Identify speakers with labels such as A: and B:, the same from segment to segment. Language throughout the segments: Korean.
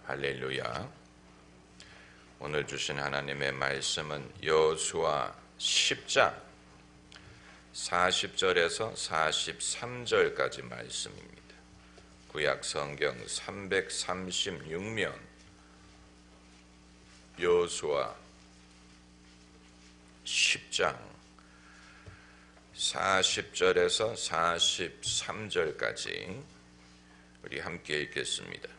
A: 할렐루야. 오늘 주신 하나님의 말씀은 여호수아 10장 40절에서 43절까지 말씀입니다. 구약 성경 336면 여호수아 10장 40절에서 43절까지 우리 함께 읽겠습니다.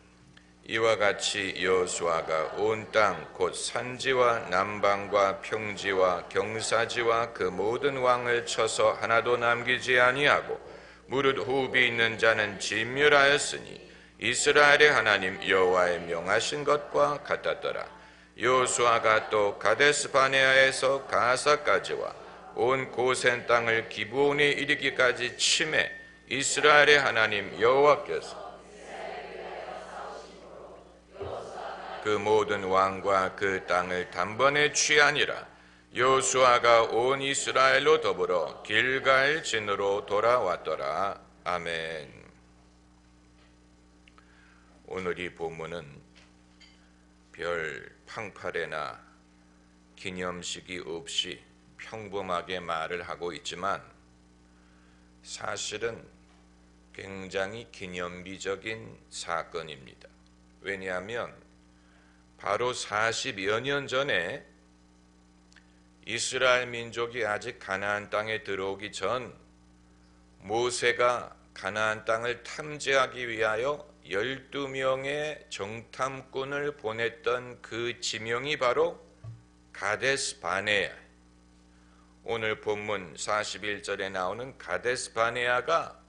A: 이와 같이 여호수아가 온 땅 곧 산지와 남방과 평지와 경사지와 그 모든 왕을 쳐서 하나도 남기지 아니하고 무릇 호흡이 있는 자는 진멸하였으니 이스라엘의 하나님 여호와의 명하신 것과 같았더라. 여호수아가 또 가데스 바네아에서 가사까지와 온 고센 땅을 기브온에 이르기까지 치매 이스라엘의 하나님 여호와께서 그 모든 왕과 그 땅을 단번에 취하니라. 여호수아가 온 이스라엘로 더불어 길갈 진으로 돌아왔더라. 아멘. 오늘 이 본문은 별 팡파레나 기념식이 없이 평범하게 말을 하고 있지만 사실은 굉장히 기념비적인 사건입니다. 왜냐하면 바로 40여 년 전에 이스라엘 민족이 아직 가나안 땅에 들어오기 전 모세가 가나안 땅을 탐지하기 위하여 12명의 정탐꾼을 보냈던 그 지명이 바로 가데스 바네아. 오늘 본문 41절에 나오는 가데스 바네아가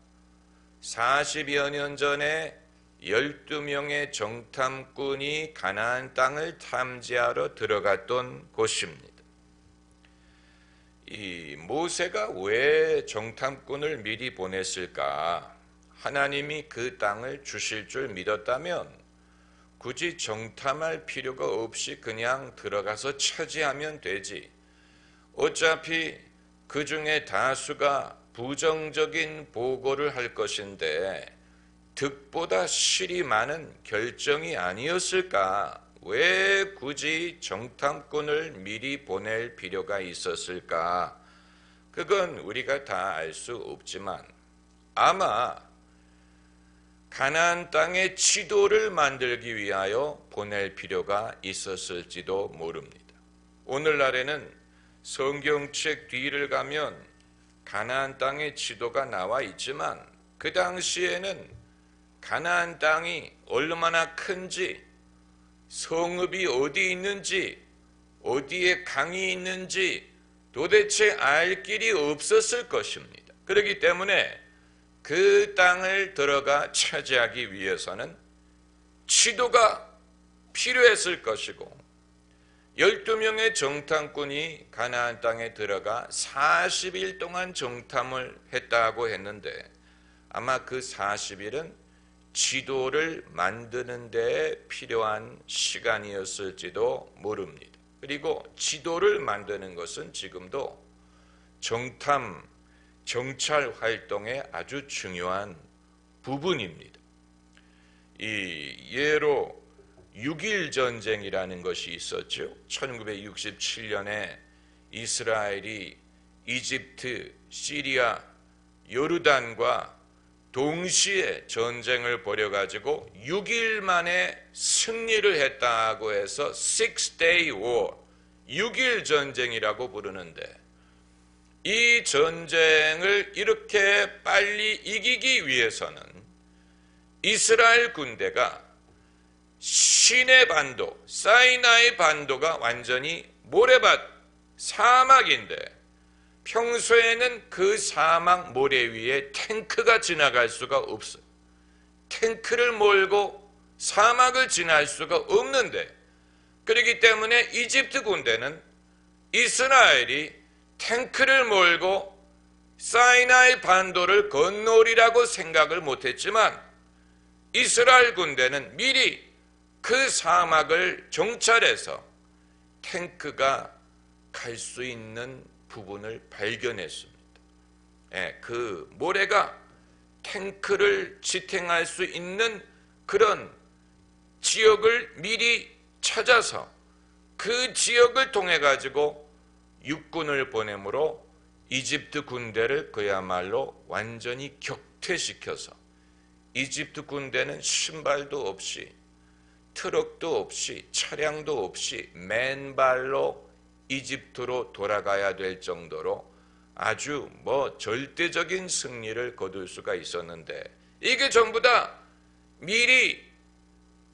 A: 40여 년 전에 12명의 정탐꾼이 가나안 땅을 탐지하러 들어갔던 곳입니다. 이 모세가 왜 정탐꾼을 미리 보냈을까? 하나님이 그 땅을 주실 줄 믿었다면 굳이 정탐할 필요가 없이 그냥 들어가서 차지하면 되지. 어차피 그 중에 다수가 부정적인 보고를 할 것인데 득보다 실이 많은 결정이 아니었을까? 왜 굳이 정탐꾼을 미리 보낼 필요가 있었을까? 그건 우리가 다 알 수 없지만 아마 가나안 땅의 지도를 만들기 위하여 보낼 필요가 있었을지도 모릅니다. 오늘날에는 성경책 뒤를 가면 가나안 땅의 지도가 나와 있지만 그 당시에는 가나안 땅이 얼마나 큰지, 성읍이 어디 있는지, 어디에 강이 있는지 도대체 알 길이 없었을 것입니다. 그렇기 때문에 그 땅을 들어가 차지하기 위해서는 지도가 필요했을 것이고 12명의 정탐꾼이 가나안 땅에 들어가 40일 동안 정탐을 했다고 했는데 아마 그 40일은 지도를 만드는 데 필요한 시간이었을지도 모릅니다. 그리고 지도를 만드는 것은 지금도 정탐, 정찰 활동의 아주 중요한 부분입니다. 이 예로 6.1 전쟁이라는 것이 있었죠. 1967년에 이스라엘이 이집트, 시리아, 요르단과 동시에 전쟁을 벌여가지고 6일 만에 승리를 했다고 해서 Six-Day War, 6일 전쟁이라고 부르는데 이 전쟁을 이렇게 빨리 이기기 위해서는 이스라엘 군대가 시내 반도, 사이나이 반도가 완전히 모래밭, 사막인데 평소에는 그 사막 모래 위에 탱크가 지나갈 수가 없어요. 탱크를 몰고 사막을 지날 수가 없는데 그렇기 때문에 이집트 군대는 이스라엘이 탱크를 몰고 사이나이 반도를 건너리라고 생각을 못했지만 이스라엘 군대는 미리 그 사막을 정찰해서 탱크가 갈 수 있는 부분을 발견했습니다. 그 모래가 탱크를 지탱할 수 있는 그런 지역을 미리 찾아서 그 지역을 통해 가지고 육군을 보내므로 이집트 군대를 그야말로 완전히 격퇴시켜서 이집트 군대는 신발도 없이 트럭도 없이 차량도 없이 맨발로 이집트로 돌아가야 될 정도로 아주 절대적인 승리를 거둘 수가 있었는데, 이게 전부 다 미리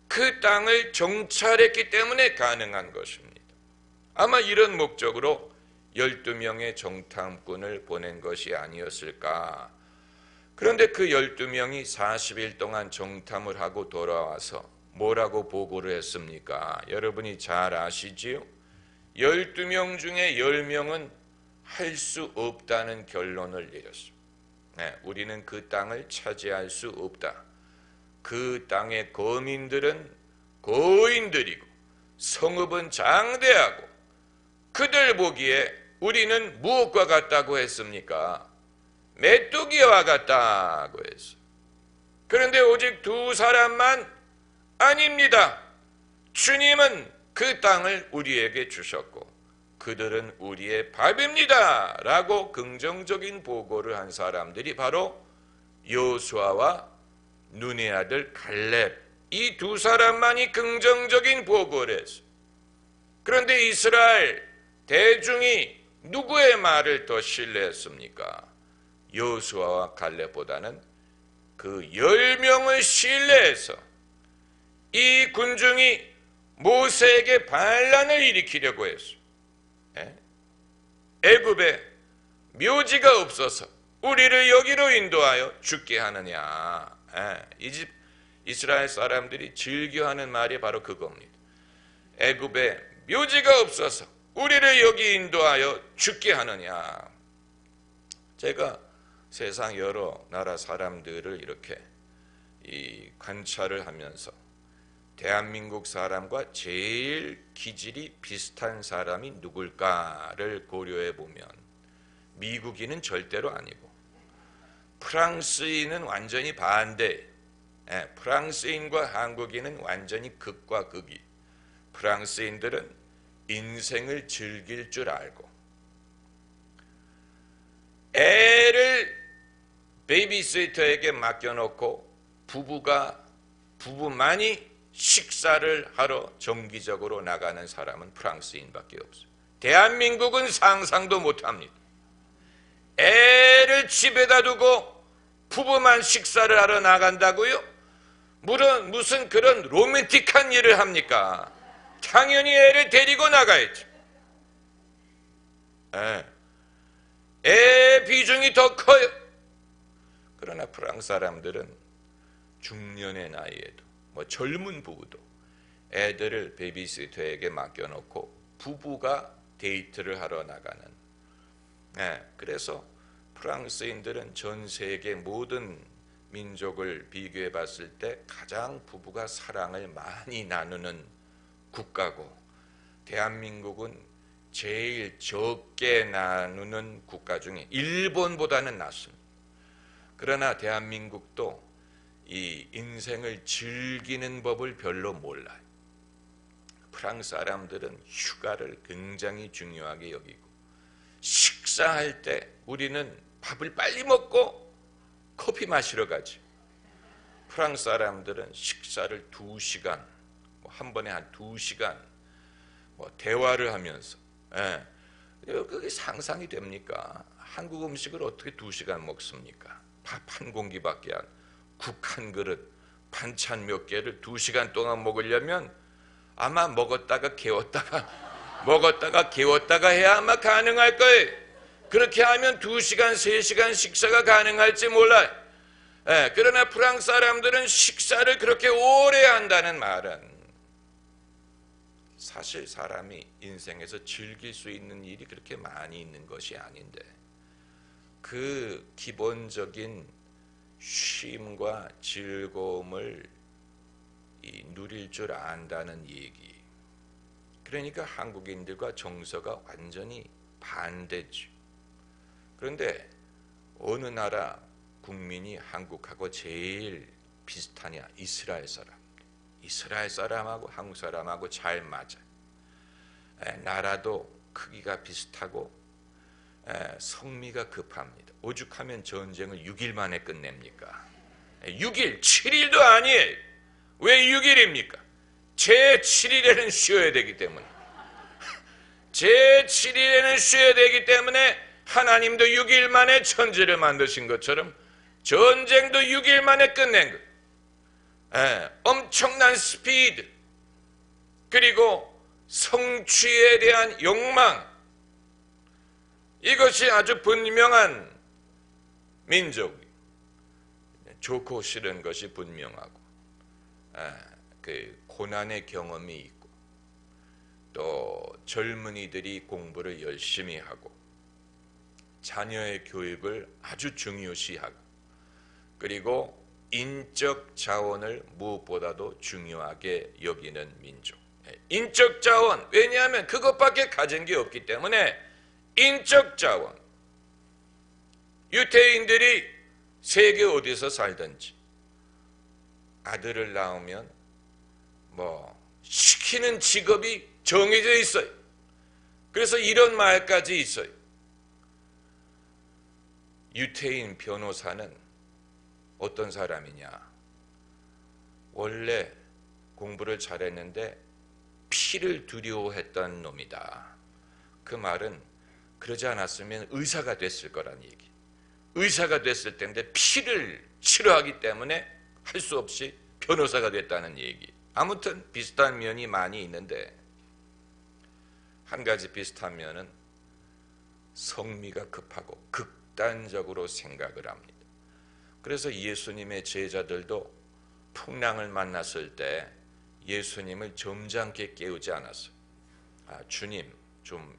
A: 그 땅을 정찰했기 때문에 가능한 것입니다. 아마 이런 목적으로 12명의 정탐꾼을 보낸 것이 아니었을까. 그런데 그 12명이 40일 동안 정탐을 하고 돌아와서 뭐라고 보고를 했습니까? 여러분이 잘 아시지요? 12명 중에 10명은 할 수 없다는 결론을 내렸습니다. 우리는 그 땅을 차지할 수 없다. 그 땅의 거민들은 고인들이고 성읍은 장대하고 그들 보기에 우리는 무엇과 같다고 했습니까? 메뚜기와 같다고 했어요. 그런데 오직 두 사람만 아닙니다. 주님은 그 땅을 우리에게 주셨고 그들은 우리의 밥입니다 라고 긍정적인 보고를 한 사람들이 바로 여호수아와 눈의 아들 갈렙, 이 두 사람만이 긍정적인 보고를 했어요. 그런데 이스라엘 대중이 누구의 말을 더 신뢰했습니까? 여호수아와 갈렙보다는 그 10명을 신뢰해서 이 군중이 모세에게 반란을 일으키려고 했어요. 애굽에 묘지가 없어서 우리를 여기로 인도하여 죽게 하느냐. 이스라엘 사람들이 즐겨하는 말이 바로 그겁니다. 애굽에 묘지가 없어서 우리를 여기 인도하여 죽게 하느냐. 제가 세상 여러 나라 사람들을 이렇게 관찰을 하면서 대한민국 사람과 제일 기질이 비슷한 사람이 누굴까를 고려해 보면 미국인은 절대로 아니고 프랑스인은 완전히 반대. 프랑스인과 한국인은 완전히 극과 극이. 프랑스인들은 인생을 즐길 줄 알고 애를 베이비시터에게 맡겨놓고 부부만이 식사를 하러 정기적으로 나가는 사람은 프랑스인밖에 없어요. 대한민국은 상상도 못합니다. 애를 집에다 두고 부부만 식사를 하러 나간다고요? 무슨 그런 로맨틱한 일을 합니까? 당연히 애를 데리고 나가야죠. 애 비중이 더 커요. 그러나 프랑스 사람들은 중년의 나이에도 젊은 부부도 애들을 베이비시터에게 맡겨놓고 부부가 데이트를 하러 나가는. 그래서 프랑스인들은 전 세계 모든 민족을 비교해 봤을 때 가장 부부가 사랑을 많이 나누는 국가고 대한민국은 제일 적게 나누는 국가 중에 일본보다는 낫습니다. 그러나 대한민국도 이 인생을 즐기는 법을 별로 몰라요. 프랑스 사람들은 휴가를 굉장히 중요하게 여기고 식사할 때 우리는 밥을 빨리 먹고 커피 마시러 가지. 프랑스 사람들은 식사를 2시간, 한 번에 한 2시간 대화를 하면서. 그게 상상이 됩니까? 한국 음식을 어떻게 2시간 먹습니까? 밥 한 공기밖에 안. 국 한 그릇, 반찬 몇 개를 2시간 동안 먹으려면 아마 먹었다가 개웠다가 해야 아마 가능할 거예요. 그렇게 하면 2시간, 3시간 식사가 가능할지 몰라요. 그러나 프랑스 사람들은 식사를 그렇게 오래 한다는 말은 사실 사람이 인생에서 즐길 수 있는 일이 그렇게 많이 있는 것이 아닌데 그 기본적인 쉼과 즐거움을 누릴 줄 안다는 얘기. 그러니까 한국인들과 정서가 완전히 반대죠. 그런데 어느 나라 국민이 한국하고 제일 비슷하냐? 이스라엘 사람. 이스라엘 사람하고 한국 사람하고 잘 맞아. 나라도 크기가 비슷하고 성미가 급합니다. 오죽하면 전쟁을 6일 만에 끝냅니까? 6일, 7일도 아니에요. 왜 6일입니까? 제7일에는 쉬어야 되기 때문에. 제7일에는 쉬어야 되기 때문에 하나님도 6일 만에 천지를 만드신 것처럼 전쟁도 6일 만에 끝낸 거예요. 엄청난 스피드, 그리고 성취에 대한 욕망, 이것이 아주 분명한 민족이에요. 좋고 싫은 것이 분명하고, 그 고난의 경험이 있고, 또 젊은이들이 공부를 열심히 하고, 자녀의 교육을 아주 중요시하고, 그리고 인적 자원을 무엇보다도 중요하게 여기는 민족. 인적 자원, 왜냐하면 그것밖에 가진 게 없기 때문에 인적 자원. 유태인들이 세계 어디서 살든지 아들을 낳으면 시키는 직업이 정해져 있어요. 그래서 이런 말까지 있어요. 유태인 변호사는 어떤 사람이냐? 원래 공부를 잘했는데 피를 두려워했던 놈이다. 그 말은 그러지 않았으면 의사가 됐을 거란 얘기. 의사가 됐을 때인데 피를 싫어하기 때문에 할 수 없이 변호사가 됐다는 얘기. 아무튼 비슷한 면이 많이 있는데, 한 가지 비슷한 면은 성미가 급하고 극단적으로 생각을 합니다. 그래서 예수님의 제자들도 풍랑을 만났을 때 예수님을 점잖게 깨우지 않았어요. 주님, 좀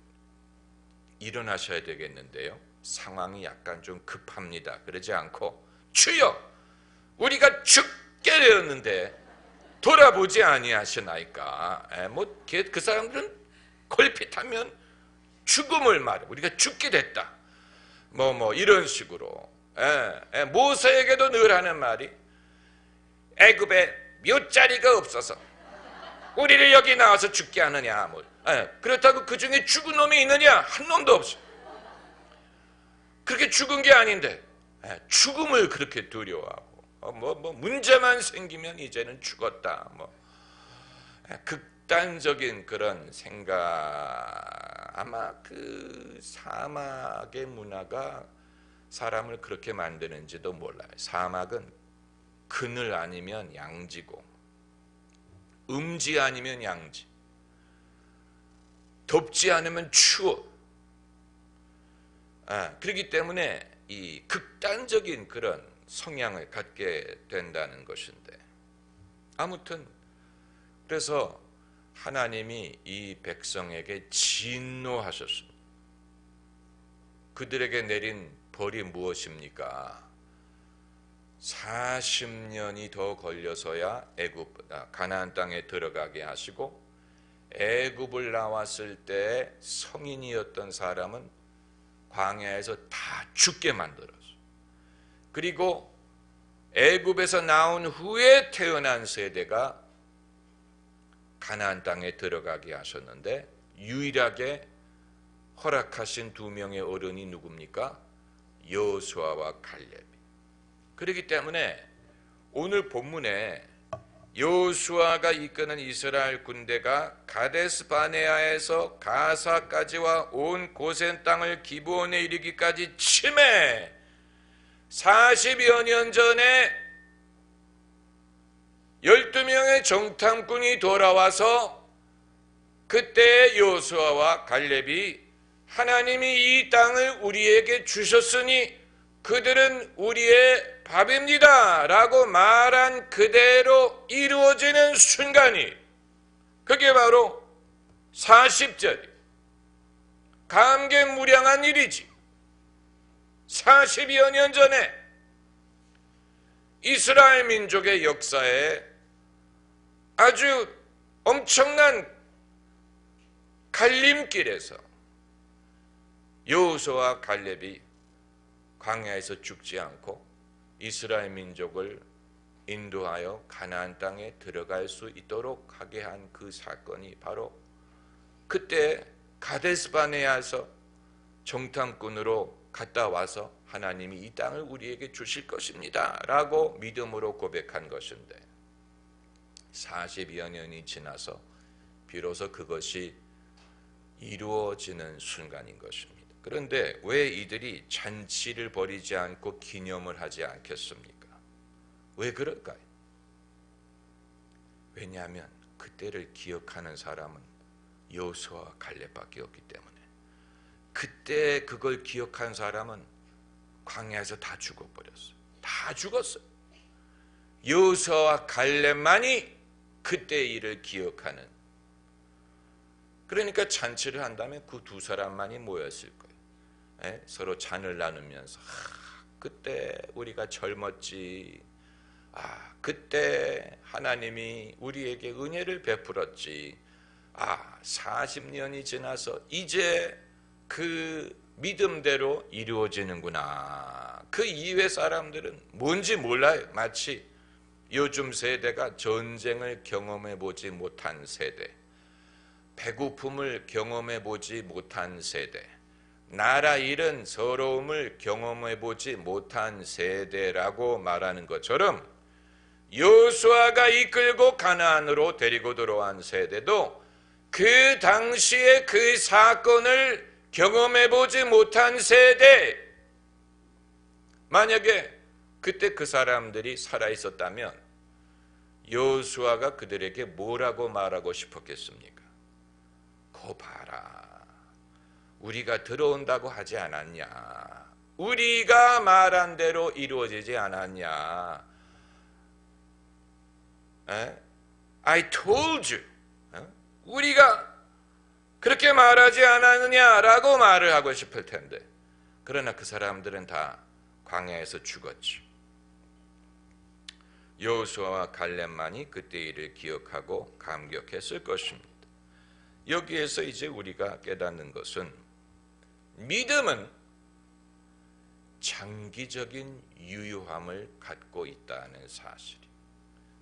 A: 일어나셔야 되겠는데요, 상황이 약간 좀 급합니다. 그러지 않고, 주여, 우리가 죽게 되었는데 돌아보지 아니하시나이까. 그 사람들은 걸핏하면 죽음을 말해. 우리가 죽게 됐다. 이런 식으로. 모세에게도 늘 하는 말이, 애굽에 묘자리가 없어서 우리를 여기 나와서 죽게 하느냐. 그렇다고 그 중에 죽은 놈이 있느냐? 한 놈도 없어. 그렇게 죽은 게 아닌데 죽음을 그렇게 두려워하고, 문제만 생기면 이제는 죽었다. 극단적인 그런 생각. 아마 그 사막의 문화가 사람을 그렇게 만드는지도 몰라요. 사막은 그늘 아니면 양지고, 음지 아니면 양지, 덥지 않으면 추워. 그렇기 때문에 이 극단적인 그런 성향을 갖게 된다는 것인데, 아무튼 그래서 하나님이 이 백성에게 진노하셨습니다. 그들에게 내린 벌이 무엇입니까? 40년이 더 걸려서야 가나안 땅에 들어가게 하시고, 애굽을 나왔을 때 성인이었던 사람은 광야에서 다 죽게 만들었어요. 그리고 애굽에서 나온 후에 태어난 세대가 가나안 땅에 들어가게 하셨는데, 유일하게 허락하신 두 명의 어른이 누굽니까? 여호수아와 갈렙. 그렇기 때문에 오늘 본문에 여호수아가 이끄는 이스라엘 군대가 가데스 바네아에서 가사까지와 온 고센 땅을 기브온에 이르기까지 침해, 40여 년 전에 12명의 정탐꾼이 돌아와서 그때 여호수아와 갈렙이 하나님이 이 땅을 우리에게 주셨으니 그들은 우리의 밥입니다 라고 말한 그대로 이루어지는 순간이, 그게 바로 40절이 감개무량한 일이지. 40여 년 전에 이스라엘 민족의 역사에 아주 엄청난 갈림길에서 여호수아와 갈렙이 광야에서 죽지 않고 이스라엘 민족을 인도하여 가나안 땅에 들어갈 수 있도록 하게 한 그 사건이 바로 그때 가데스바네아에서 정탐꾼으로 갔다 와서 하나님이 이 땅을 우리에게 주실 것입니다 라고 믿음으로 고백한 것인데 40여 년이 지나서 비로소 그것이 이루어지는 순간인 것입니다. 그런데 왜 이들이 잔치를 벌이지 않고 기념을 하지 않겠습니까? 왜 그럴까요? 왜냐하면 그때를 기억하는 사람은 여호수아와 갈렙밖에 없기 때문에 그때 그걸 기억한 사람은 광야에서 다 죽어버렸어요. 다 죽었어요. 여호수아와 갈렙만이 그때의 일을 기억하는. 그러니까 잔치를 한다면 그 두 사람만이 모였을 거예요. 서로 잔을 나누면서 그때 우리가 젊었지. 그때 하나님이 우리에게 은혜를 베풀었지. 40년이 지나서 이제 그 믿음대로 이루어지는구나. 그 이외 사람들은 뭔지 몰라요. 마치 요즘 세대가 전쟁을 경험해 보지 못한 세대, 배고픔을 경험해 보지 못한 세대, 나라 잃은 서러움을 경험해 보지 못한 세대라고 말하는 것처럼 여호수아가 이끌고 가나안으로 데리고 들어온 세대도 그 당시에 그 사건을 경험해 보지 못한 세대. 만약에 그때 그 사람들이 살아 있었다면 여호수아가 그들에게 뭐라고 말하고 싶었겠습니까? 거 봐라. 우리가 들어온다고 하지 않았냐? 우리가 말한 대로 이루어지지 않았냐? I told you. 우리가 그렇게 말하지 않았느냐라고 말을 하고 싶을 텐데 그러나 그 사람들은 다 광야에서 죽었죠. 여호수아와 갈렙만이 그때 일을 기억하고 감격했을 것입니다. 여기에서 이제 우리가 깨닫는 것은 믿음은 장기적인 유효함을 갖고 있다는 사실이.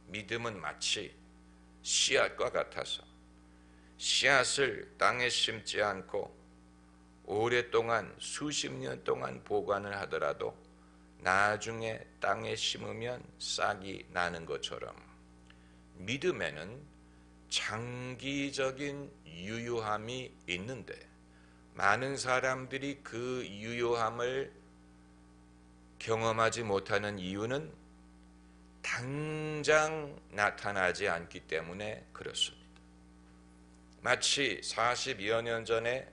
A: 믿음은 마치 씨앗과 같아서 씨앗을 땅에 심지 않고 오랫동안 수십 년 동안 보관을 하더라도 나중에 땅에 심으면 싹이 나는 것처럼 믿음에는 장기적인 유효함이 있는데 많은 사람들이 그 유효함을 경험하지 못하는 이유는 당장 나타나지 않기 때문에 그렇습니다. 마치 40여 년 전에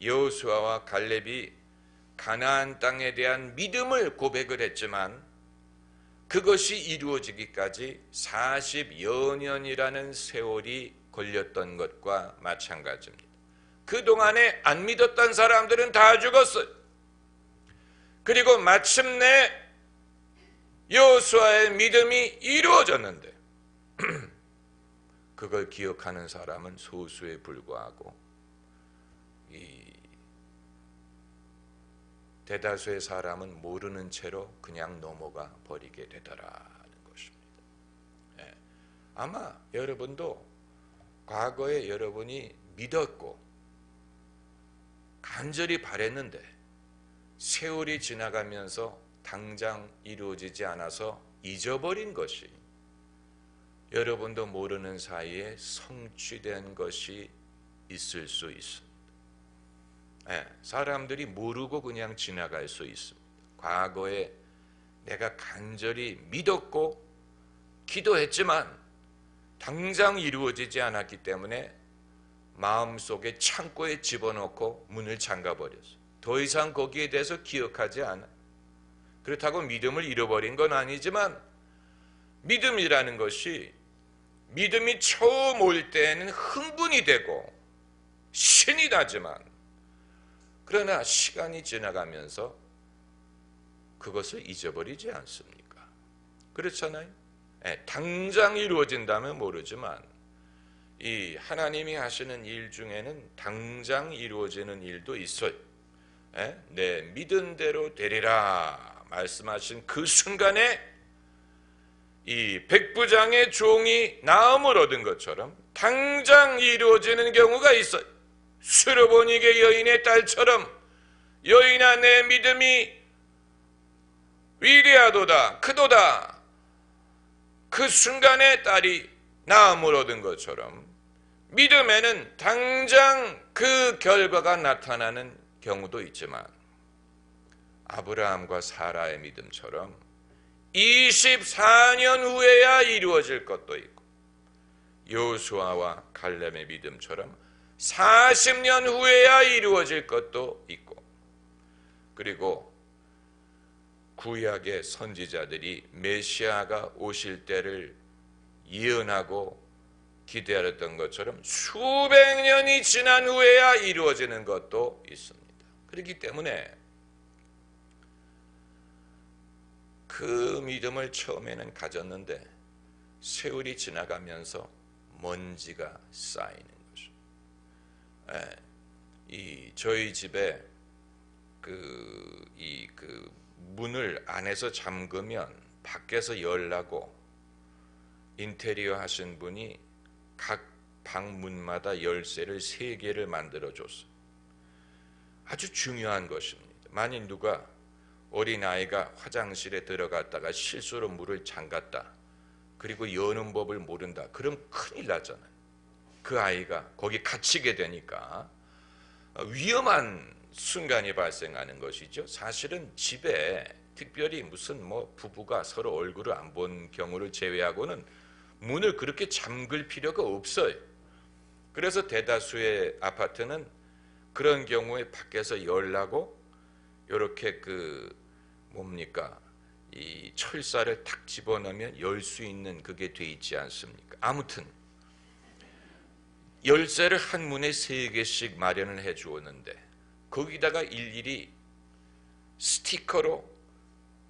A: 여호수아와 갈렙이 가나안 땅에 대한 믿음을 고백을 했지만 그것이 이루어지기까지 40여 년이라는 세월이 걸렸던 것과 마찬가지입니다. 그동안에 안 믿었던 사람들은 다 죽었어요. 그리고 마침내 여호수아의 믿음이 이루어졌는데 그걸 기억하는 사람은 소수에 불과하고 이 대다수의 사람은 모르는 채로 그냥 넘어가 버리게 되더라는 것입니다. 아마 여러분도 과거에 여러분이 믿었고 간절히 바랬는데 세월이 지나가면서 당장 이루어지지 않아서 잊어버린 것이 여러분도 모르는 사이에 성취된 것이 있을 수 있습니다. 사람들이 모르고 그냥 지나갈 수 있습니다. 과거에 내가 간절히 믿었고 기도했지만 당장 이루어지지 않았기 때문에 마음속에 창고에 집어넣고 문을 잠가버렸어요. 더 이상 거기에 대해서 기억하지 않아. 그렇다고 믿음을 잃어버린 건 아니지만 믿음이라는 것이 믿음이 처음 올 때는 흥분이 되고 신이 나지만 그러나 시간이 지나가면서 그것을 잊어버리지 않습니까? 그렇잖아요. 당장 이루어진다면 모르지만 이 하나님이 하시는 일 중에는 당장 이루어지는 일도 있어요. 내 믿은 대로 되리라 말씀하신 그 순간에 이 백부장의 종이 나음을 얻은 것처럼 당장 이루어지는 경우가 있어요. 수르보니게 여인의 딸처럼 여인아 내 믿음이 위대하도다 크도다. 그 순간에 딸이 나음을 얻은 것처럼 믿음에는 당장 그 결과가 나타나는 경우도 있지만 아브라함과 사라의 믿음처럼 24년 후에야 이루어질 것도 있고 여호수아와 갈렙의 믿음처럼 40년 후에야 이루어질 것도 있고 그리고 구약의 선지자들이 메시아가 오실 때를 예언하고 기대하였던 것처럼 수백 년이 지난 후에야 이루어지는 것도 있습니다. 그렇기 때문에 그 믿음을 처음에는 가졌는데 세월이 지나가면서 먼지가 쌓이는 거죠. 저희 집에 그 문을 안에서 잠그면 밖에서 열라고 인테리어 하신 분이 각 방 문마다 열쇠를 3개를 만들어 줬어요. 아주 중요한 것입니다. 만일 누가 어린아이가 화장실에 들어갔다가 실수로 문을 잠갔다. 그리고 여는 법을 모른다. 그럼 큰일 나잖아요. 그 아이가 거기 갇히게 되니까 위험한 순간이 발생하는 것이죠. 사실은 집에 특별히 무슨 부부가 서로 얼굴을 안 본 경우를 제외하고는 문을 그렇게 잠글 필요가 없어요. 그래서 대다수의 아파트는 그런 경우에 밖에서 열라고 이렇게 이 철사를 탁 집어넣으면 열 수 있는 그게 돼 있지 않습니까? 아무튼 열쇠를 한 문에 3개씩 마련을 해 주었는데 거기다가 일일이 스티커로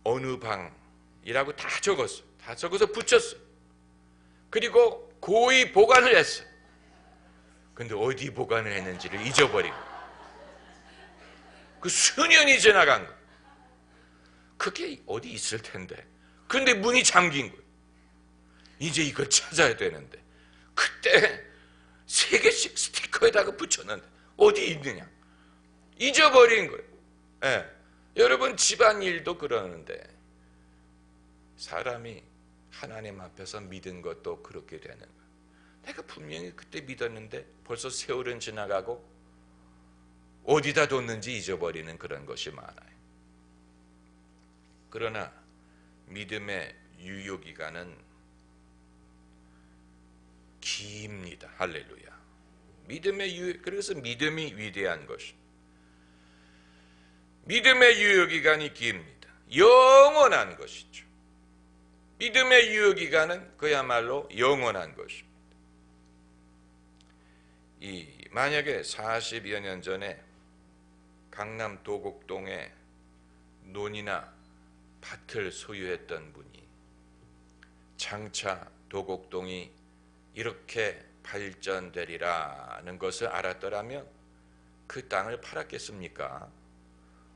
A: 어느 방이라고 다 적었어요. 다 적어서 붙였어요. 그리고 고이 보관을 했어요. 근데 어디 보관을 했는지를 잊어버리고 그 수년이 지나간 거예요. 그게 어디 있을 텐데. 그런데 문이 잠긴 거예요. 이제 이걸 찾아야 되는데 그때 3개씩 스티커에다가 붙였는데 어디 있느냐. 잊어버린 거예요. 여러분 집안일도 그러는데 사람이 하나님 앞에서 믿은 것도 그렇게 되는 거예요. 내가 분명히 그때 믿었는데 벌써 세월은 지나가고 어디다 뒀는지 잊어버리는 그런 것이 많아요. 그러나 믿음의 유효기간은 깁니다. 할렐루야. 그래서 믿음이 위대한 것입니다. 믿음의 유효기간이 깁니다. 영원한 것이죠. 믿음의 유효기간은 그야말로 영원한 것입니다. 만약에 40여 년 전에 강남 도곡동에 논이나 밭을 소유했던 분이 장차 도곡동이 이렇게 발전되리라는 것을 알았더라면 그 땅을 팔았겠습니까?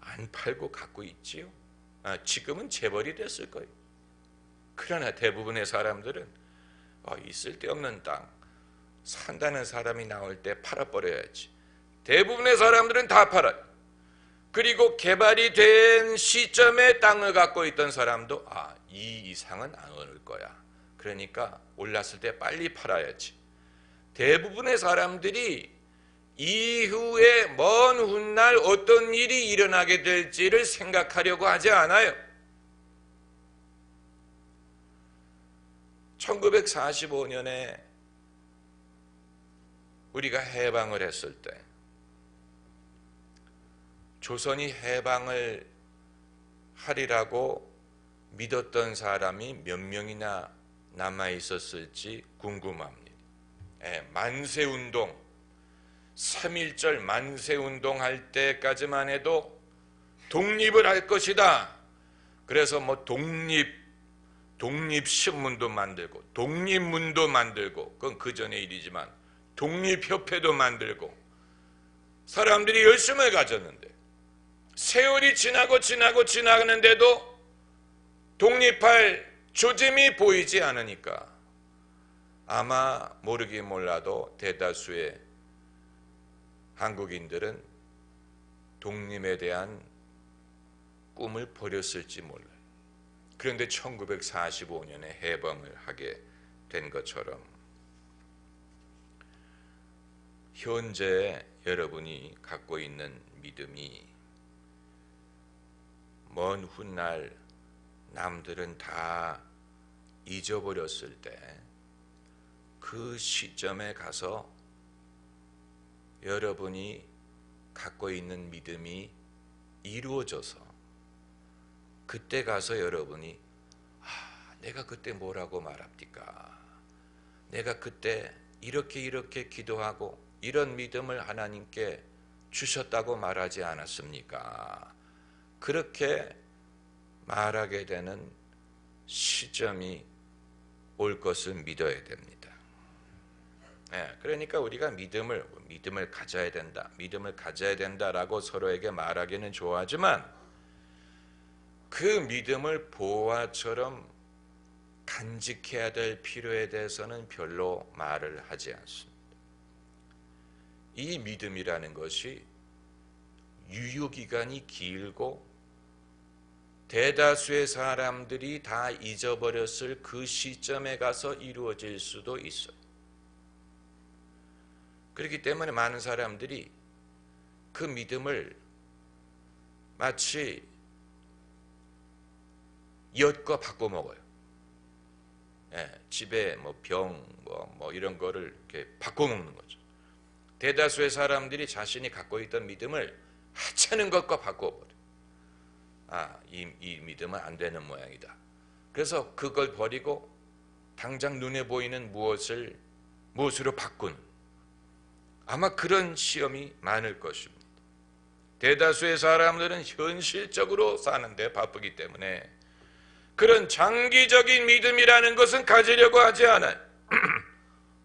A: 안 팔고 갖고 있지요. 지금은 재벌이 됐을 거예요. 그러나 대부분의 사람들은 이 쓸데없는 땅 산다는 사람이 나올 때 팔아버려야지. 대부분의 사람들은 다 팔아요. 그리고 개발이 된 시점에 땅을 갖고 있던 사람도 이 이상은 안 오를 거야. 그러니까 올랐을 때 빨리 팔아야지. 대부분의 사람들이 이후에 먼 훗날 어떤 일이 일어나게 될지를 생각하려고 하지 않아요. 1945년에 우리가 해방을 했을 때 조선이 해방을 하리라고 믿었던 사람이 몇 명이나 남아 있었을지 궁금합니다. 만세운동, 3.1절 만세운동 할 때까지만 해도 독립을 할 것이다. 그래서 독립신문도 만들고 독립문도 만들고 그건 그 전의 일이지만 독립협회도 만들고 사람들이 열심을 가졌는데 세월이 지나고 지나가는데도 독립할 조짐이 보이지 않으니까 아마 모르긴 몰라도 대다수의 한국인들은 독립에 대한 꿈을 버렸을지 몰라요. 그런데 1945년에 해방을 하게 된 것처럼 현재 여러분이 갖고 있는 믿음이 먼 훗날 남들은 다 잊어버렸을 때 그 시점에 가서 여러분이 갖고 있는 믿음이 이루어져서 그때 가서 여러분이 내가 그때 뭐라고 말합니까? 내가 그때 이렇게 기도하고 이런 믿음을 하나님께 주셨다고 말하지 않았습니까? 그렇게 말하게 되는 시점이 올 것을 믿어야 됩니다. 그러니까 우리가 믿음을 가져야 된다, 믿음을 가져야 된다라고 서로에게 말하기는 좋아하지만 그 믿음을 보화처럼 간직해야 될 필요에 대해서는 별로 말을 하지 않습니다. 이 믿음이라는 것이 유효기간이 길고 대다수의 사람들이 다 잊어버렸을 그 시점에 가서 이루어질 수도 있어요. 그렇기 때문에 많은 사람들이 그 믿음을 마치 엿과 바꿔 먹어요. 집에 병 이런 거를 이렇게 바꿔 먹는 거죠. 대다수의 사람들이 자신이 갖고 있던 믿음을 하찮은 것과 바꿔버려. 이 믿음은 안 되는 모양이다. 그래서 그걸 버리고 당장 눈에 보이는 무엇으로 바꾸는, 아마 그런 시험이 많을 것입니다. 대다수의 사람들은 현실적으로 사는데 바쁘기 때문에 그런 장기적인 믿음이라는 것은 가지려고 하지 않아요.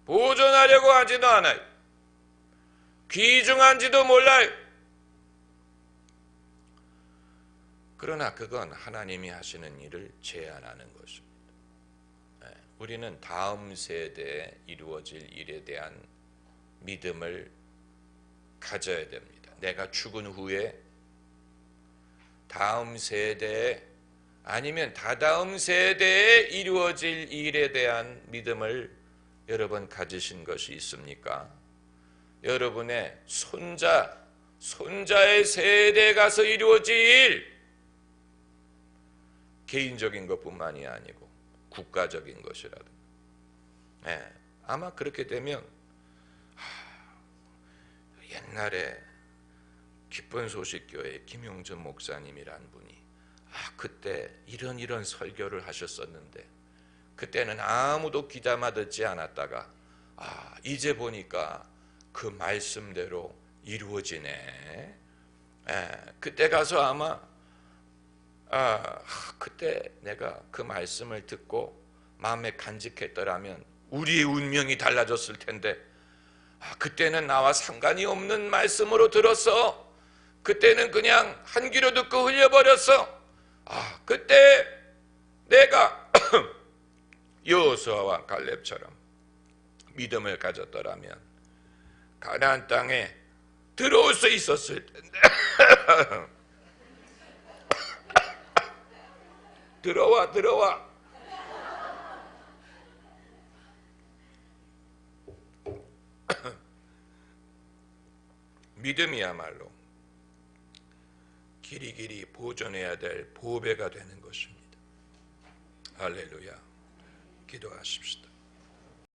A: 보존하려고 하지도 않아요. 귀중한지도 몰라요. 그러나 그건 하나님이 하시는 일을 제한하는 것입니다. 우리는 다음 세대에 이루어질 일에 대한 믿음을 가져야 됩니다. 내가 죽은 후에 다음 세대에 아니면 다다음 세대에 이루어질 일에 대한 믿음을 여러분 가지신 것이 있습니까? 여러분의 손자의 세대에 가서 이루어질 일, 개인적인 것뿐만이 아니고 국가적인 것이라도 아마 그렇게 되면 옛날에 기쁜 소식교회 김용준 목사님이란 분이 그때 이런 설교를 하셨었는데 그때는 아무도 귀담아 듣지 않았다가 이제 보니까 그 말씀대로 이루어지네. 그때 가서 아마 그때 내가 그 말씀을 듣고 마음에 간직했더라면 우리의 운명이 달라졌을 텐데 그때는 나와 상관이 없는 말씀으로 들었어. 그때는 그냥 한 귀로 듣고 흘려버렸어. 그때 내가 여호수아와 갈렙처럼 믿음을 가졌더라면 가나안 땅에 들어올 수 있었을 텐데 들어와 믿음이야말로 길이길이 보존해야 될 보배가 되는 것입니다. 할렐루야. 기도하십시다.